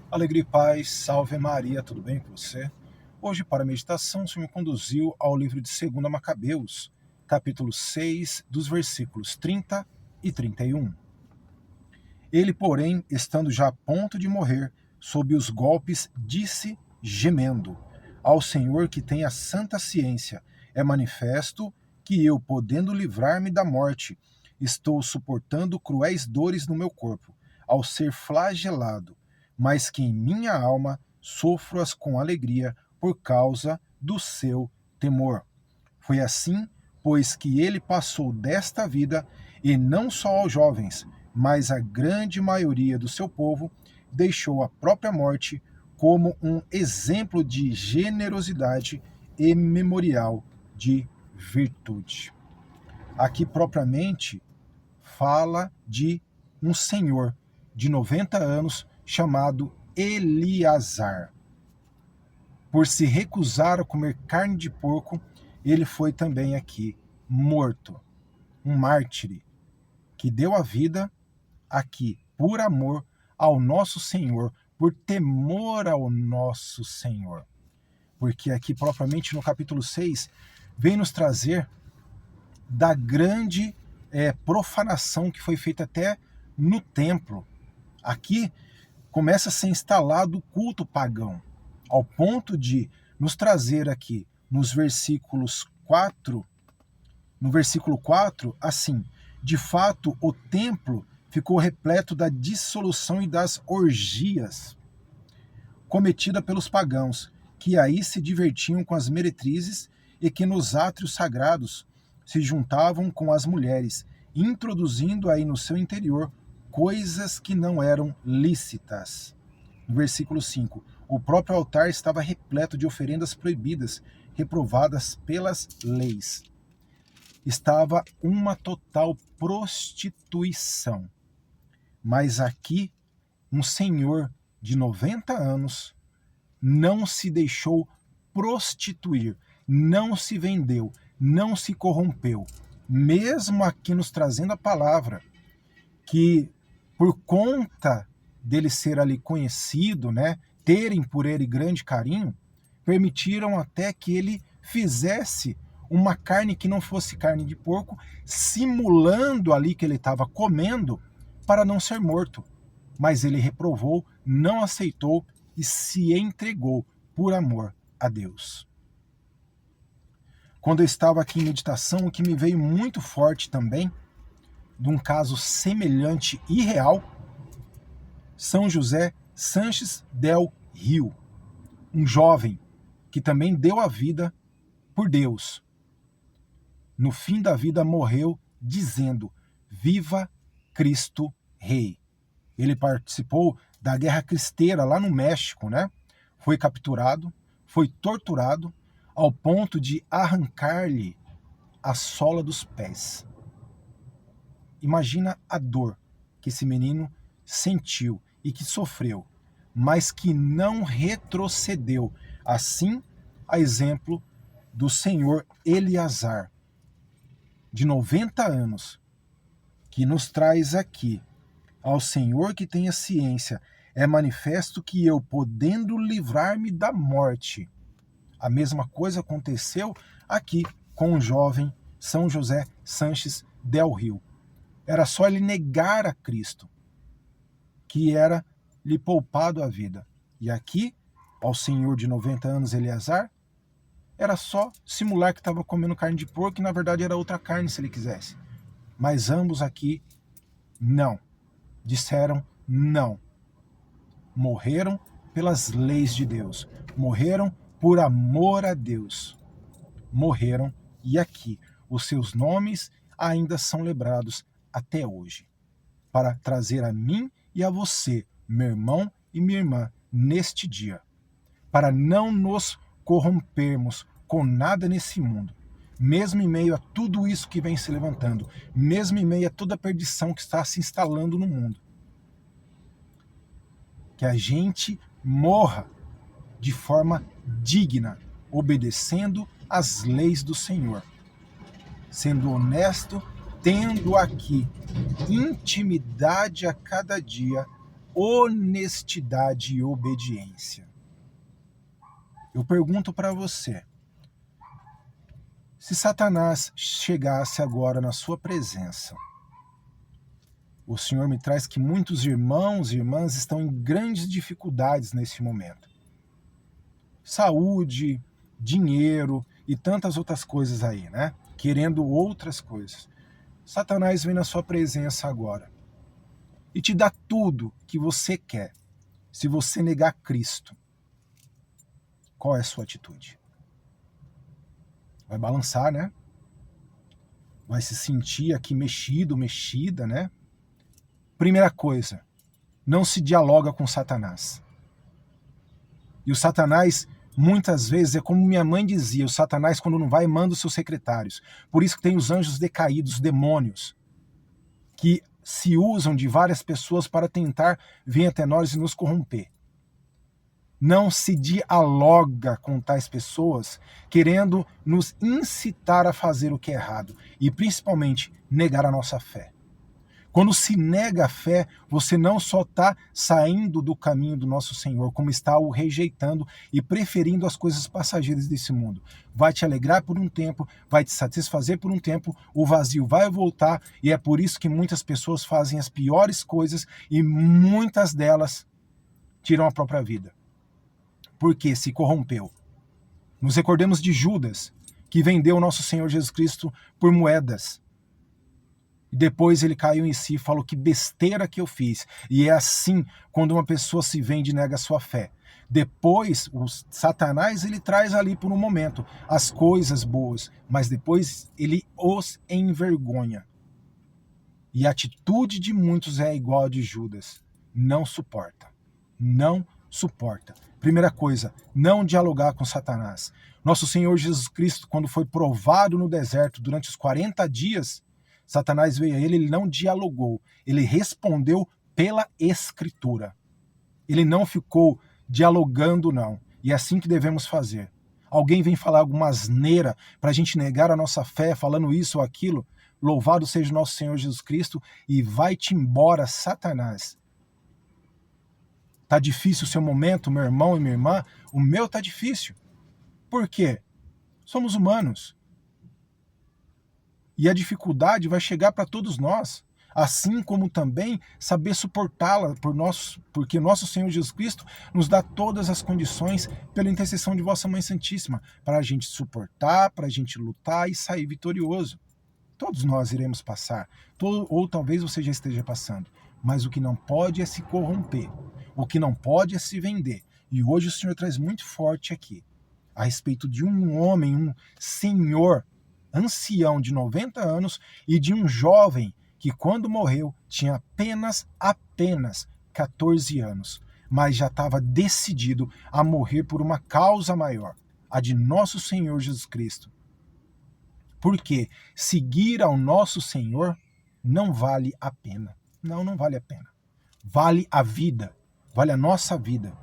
Alegria e paz, salve Maria, tudo bem com você? Hoje, para a meditação, o Senhor me conduziu ao livro de 2 Macabeus, capítulo 6, dos versículos 30 e 31. Ele, porém, estando já a ponto de morrer, sob os golpes, disse, gemendo, ao Senhor que tem a santa ciência, é manifesto que eu, podendo livrar-me da morte, estou suportando cruéis dores no meu corpo, ao ser flagelado, mas que em minha alma sofro-as com alegria por causa do seu temor. Foi assim, pois, que ele passou desta vida, e não só aos jovens, mas a grande maioria do seu povo, deixou a própria morte como um exemplo de generosidade e memorial de virtude. Aqui, propriamente, fala de um senhor de 90 anos chamado Eleazar. Por se recusar a comer carne de porco, ele foi também aqui morto. Um mártir que deu a vida aqui por amor ao nosso Senhor, por temor ao nosso Senhor. Porque aqui, propriamente no capítulo 6, vem nos trazer da grande profanação que foi feita até no templo. Aqui começa a ser instalado o culto pagão, ao ponto de nos trazer aqui nos versículos 4, no versículo 4, assim, de fato o templo ficou repleto da dissolução e das orgias cometida pelos pagãos, que aí se divertiam com as meretrizes e que nos átrios sagrados se juntavam com as mulheres, introduzindo aí no seu interior coisas que não eram lícitas. No versículo 5, o próprio altar estava repleto de oferendas proibidas, reprovadas pelas leis. Estava uma total prostituição. Mas aqui, um senhor de 90 anos não se deixou prostituir, não se vendeu, não se corrompeu. Mesmo aqui nos trazendo a palavra, que por conta dele ser ali conhecido, né, terem por ele grande carinho, permitiram até que ele fizesse uma carne que não fosse carne de porco, simulando ali que ele estava comendo para não ser morto. Mas ele reprovou, não aceitou e se entregou por amor a Deus. Quando eu estava aqui em meditação, o que me veio muito forte também, de um caso semelhante e real, São José Sanches del Rio, um jovem que também deu a vida por Deus. No fim da vida morreu dizendo, viva Cristo Rei. Ele participou da Guerra Cristeira lá no México, né? Foi capturado, foi torturado ao ponto de arrancar-lhe a sola dos pés. Imagina a dor que esse menino sentiu e que sofreu, mas que não retrocedeu. Assim, a exemplo do senhor Eleazar, de 90 anos, que nos traz aqui, ao Senhor que tem a ciência, é manifesto que eu, podendo livrar-me da morte. A mesma coisa aconteceu aqui com o jovem São José Sanches del Rio. Era só ele negar a Cristo, que era lhe poupado a vida. E aqui, ao senhor de 90 anos, Eleazar, era só simular que estava comendo carne de porco e na verdade era outra carne se ele quisesse. Mas ambos aqui, não. Disseram não. Morreram pelas leis de Deus. Morreram por amor a Deus. Morreram e aqui os seus nomes ainda são lembrados até hoje. Para trazer a mim e a você, meu irmão e minha irmã, neste dia. Para não nos corrompermos com nada nesse mundo. Mesmo em meio a tudo isso que vem se levantando, mesmo em meio a toda a perdição que está se instalando no mundo. Que a gente morra de forma digna, obedecendo às leis do Senhor. Sendo honesto, tendo aqui intimidade a cada dia, honestidade e obediência. Eu pergunto para você, se Satanás chegasse agora na sua presença, o Senhor me traz que muitos irmãos e irmãs estão em grandes dificuldades nesse momento. Saúde, dinheiro e tantas outras coisas aí, né? Querendo outras coisas. Satanás vem na sua presença agora e te dá tudo que você quer. Se você negar Cristo, qual é a sua atitude? Vai balançar, né? Vai se sentir aqui mexido, mexida, né? Primeira coisa, não se dialoga com Satanás. E o Satanás, muitas vezes, é como minha mãe dizia, o Satanás, quando não vai, manda os seus secretários. Por isso que tem os anjos decaídos, os demônios, que se usam de várias pessoas para tentar vir até nós e nos corromper. Não se dialoga com tais pessoas, querendo nos incitar a fazer o que é errado, e principalmente negar a nossa fé. Quando se nega a fé, você não só está saindo do caminho do nosso Senhor, como está o rejeitando e preferindo as coisas passageiras desse mundo. Vai te alegrar por um tempo, vai te satisfazer por um tempo, o vazio vai voltar, e é por isso que muitas pessoas fazem as piores coisas e muitas delas tiram a própria vida. Porque se corrompeu. Nos recordemos de Judas, que vendeu o nosso Senhor Jesus Cristo por moedas. E depois ele caiu em si e falou, que besteira que eu fiz. E é assim quando uma pessoa se vende e nega a sua fé. Depois, o Satanás, ele traz ali por um momento as coisas boas, mas depois ele os envergonha. E a atitude de muitos é igual a de Judas. Não suporta. Não suporta. Primeira coisa, não dialogar com Satanás. Nosso Senhor Jesus Cristo, quando foi provado no deserto durante os 40 dias, Satanás veio a ele não dialogou, ele respondeu pela Escritura. Ele não ficou dialogando, não. E é assim que devemos fazer. Alguém vem falar alguma asneira para a gente negar a nossa fé, falando isso ou aquilo, louvado seja o nosso Senhor Jesus Cristo, e vai-te embora, Satanás. Tá difícil o seu momento, meu irmão e minha irmã? O meu tá difícil. Por quê? Somos humanos. E a dificuldade vai chegar para todos nós, assim como também saber suportá-la, porque nosso Senhor Jesus Cristo nos dá todas as condições pela intercessão de vossa Mãe Santíssima, para a gente suportar, para a gente lutar e sair vitorioso. Todos nós iremos passar, ou talvez você já esteja passando, mas o que não pode é se corromper, o que não pode é se vender. E hoje o Senhor traz muito forte aqui, a respeito de um homem, um senhor, ancião de 90 anos e de um jovem que quando morreu tinha apenas 14 anos, mas já estava decidido a morrer por uma causa maior, a de nosso Senhor Jesus Cristo. Porque seguir ao nosso Senhor não vale a pena. Não vale a pena. Vale a vida, vale a nossa vida.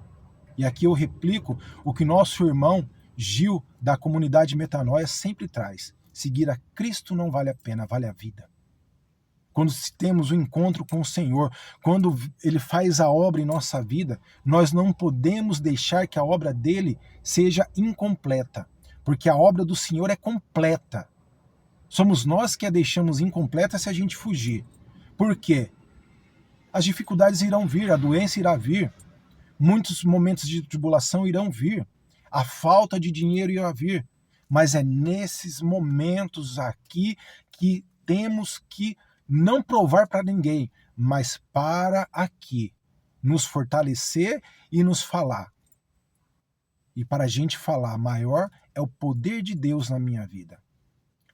E aqui eu replico o que nosso irmão Gil, da comunidade Metanoia, sempre traz. Seguir a Cristo não vale a pena, vale a vida. Quando temos o encontro com o Senhor, quando Ele faz a obra em nossa vida, nós não podemos deixar que a obra dele seja incompleta, porque a obra do Senhor é completa. Somos nós que a deixamos incompleta se a gente fugir. Por quê? As dificuldades irão vir, a doença irá vir, muitos momentos de tribulação irão vir, a falta de dinheiro irá vir, mas é nesses momentos aqui que temos que não provar para ninguém, mas para aqui, nos fortalecer e nos falar. E para a gente falar, maior é o poder de Deus na minha vida.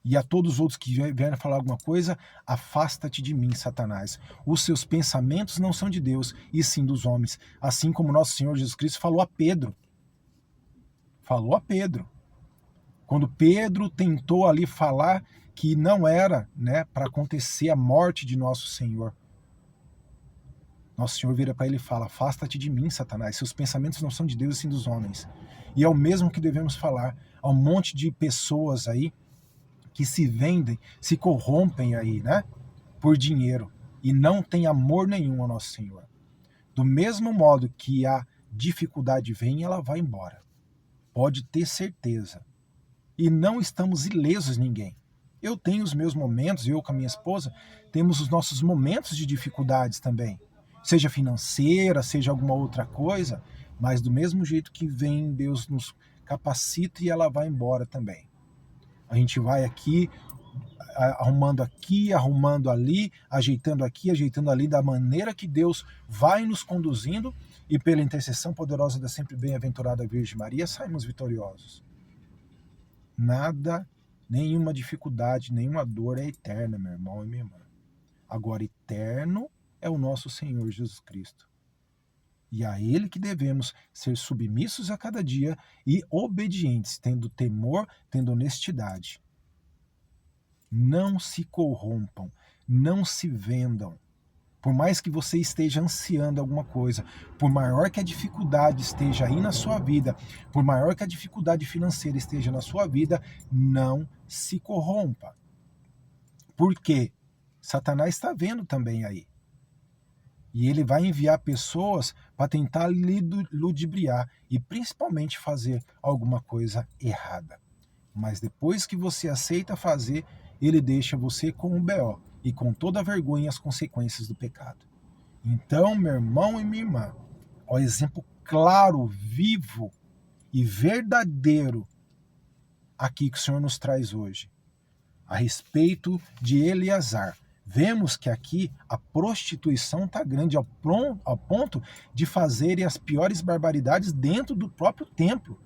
E a todos os outros que vierem falar alguma coisa, afasta-te de mim, Satanás. Os seus pensamentos não são de Deus, e sim dos homens. Assim como nosso Senhor Jesus Cristo falou a Pedro. Quando Pedro tentou ali falar que não era, né, para acontecer a morte de nosso Senhor. Nosso Senhor vira para ele e fala, afasta-te de mim, Satanás. Seus pensamentos não são de Deus, e sim dos homens. E é o mesmo que devemos falar a um monte de pessoas aí, que se vendem, se corrompem aí, né? Por dinheiro. E não tem amor nenhum ao nosso Senhor. Do mesmo modo que a dificuldade vem, ela vai embora. Pode ter certeza. E não estamos ilesos ninguém. Eu tenho os meus momentos, eu com a minha esposa, temos os nossos momentos de dificuldades também. Seja financeira, seja alguma outra coisa, mas do mesmo jeito que vem, Deus nos capacita e ela vai embora também. A gente vai aqui, arrumando ali, ajeitando aqui, ajeitando ali, da maneira que Deus vai nos conduzindo, e pela intercessão poderosa da sempre bem-aventurada Virgem Maria, saímos vitoriosos. Nada, nenhuma dificuldade, nenhuma dor é eterna, meu irmão e minha irmã. Agora, eterno é o nosso Senhor Jesus Cristo. E a Ele que devemos ser submissos a cada dia e obedientes, tendo temor, tendo honestidade. Não se corrompam, não se vendam. Por mais que você esteja ansiando alguma coisa, por maior que a dificuldade esteja aí na sua vida, por maior que a dificuldade financeira esteja na sua vida, não se corrompa. Por quê? Satanás está vendo também aí. E ele vai enviar pessoas para tentar lhe ludibriar e principalmente fazer alguma coisa errada. Mas depois que você aceita fazer, ele deixa você com o BO e com toda a vergonha e as consequências do pecado. Então, meu irmão e minha irmã, o exemplo claro, vivo e verdadeiro aqui que o Senhor nos traz hoje, a respeito de Eleazar. Vemos que aqui a prostituição está grande ao ponto de fazerem as piores barbaridades dentro do próprio templo.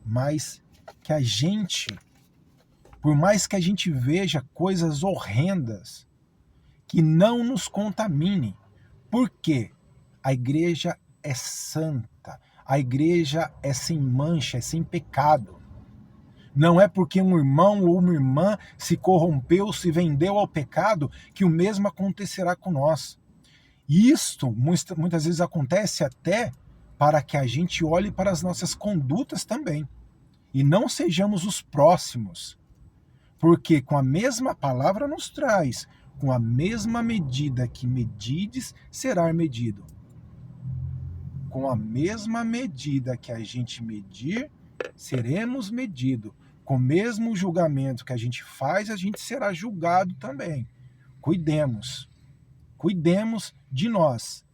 Mas que a gente, por mais que a gente veja coisas horrendas, que não nos contamine. Por quê? A igreja é santa, a igreja é sem mancha, é sem pecado. Não é porque um irmão ou uma irmã se corrompeu, se vendeu ao pecado, que o mesmo acontecerá com nós. E isto muitas vezes acontece até para que a gente olhe para as nossas condutas também. E não sejamos os próximos. Porque com a mesma palavra nos traz, com a mesma medida que medides, será medido. Com a mesma medida que a gente medir, seremos medidos. Com o mesmo julgamento que a gente faz, a gente será julgado também. Cuidemos de nós.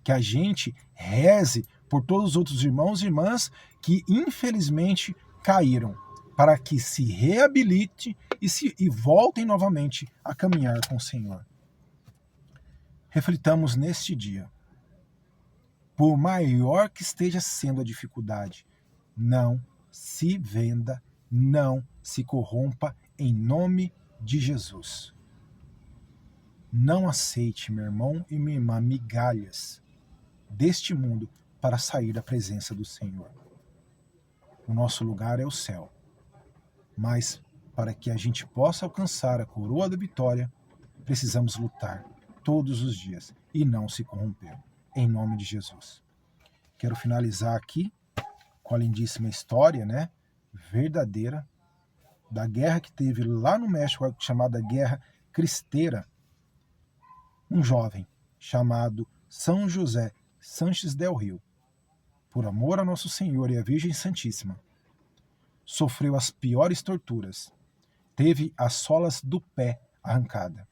Que a gente reze por todos os outros irmãos e irmãs que infelizmente caíram, para que se reabilite e voltem novamente a caminhar com o Senhor. Reflitamos neste dia. Por maior que esteja sendo a dificuldade, não se venda, não se corrompa em nome de Jesus. Não aceite, meu irmão e minha irmã, migalhas deste mundo para sair da presença do Senhor. O nosso lugar é o céu. Mas para que a gente possa alcançar a coroa da vitória, precisamos lutar todos os dias e não se corromper. Em nome de Jesus. Quero finalizar aqui com a lindíssima história, verdadeira, da guerra que teve lá no México, chamada Guerra Cristeira. Um jovem chamado São José Sanches del Rio, por amor a Nosso Senhor e a Virgem Santíssima, sofreu as piores torturas, teve as solas do pé arrancada,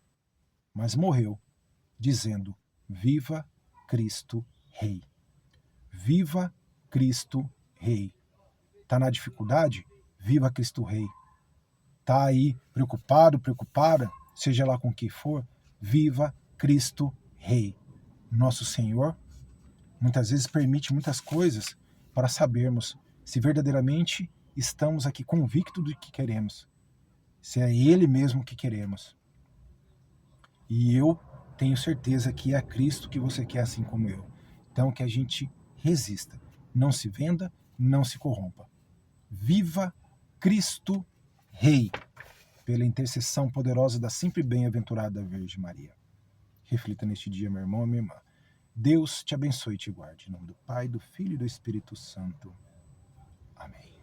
mas morreu dizendo: Viva Cristo Rei! Viva Cristo Rei! Está na dificuldade? Viva Cristo Rei! Está aí preocupada, seja lá com o que for, viva Cristo Rei! Nosso Senhor muitas vezes permite muitas coisas para sabermos se verdadeiramente estamos aqui convictos do que queremos, se é Ele mesmo que queremos. E eu tenho certeza que é Cristo que você quer, assim como eu. Então que a gente resista, não se venda, não se corrompa. Viva Cristo Rei, pela intercessão poderosa da sempre bem-aventurada Virgem Maria. Reflita neste dia, meu irmão e minha irmã. Deus te abençoe e te guarde. Em nome do Pai, do Filho e do Espírito Santo. Amém.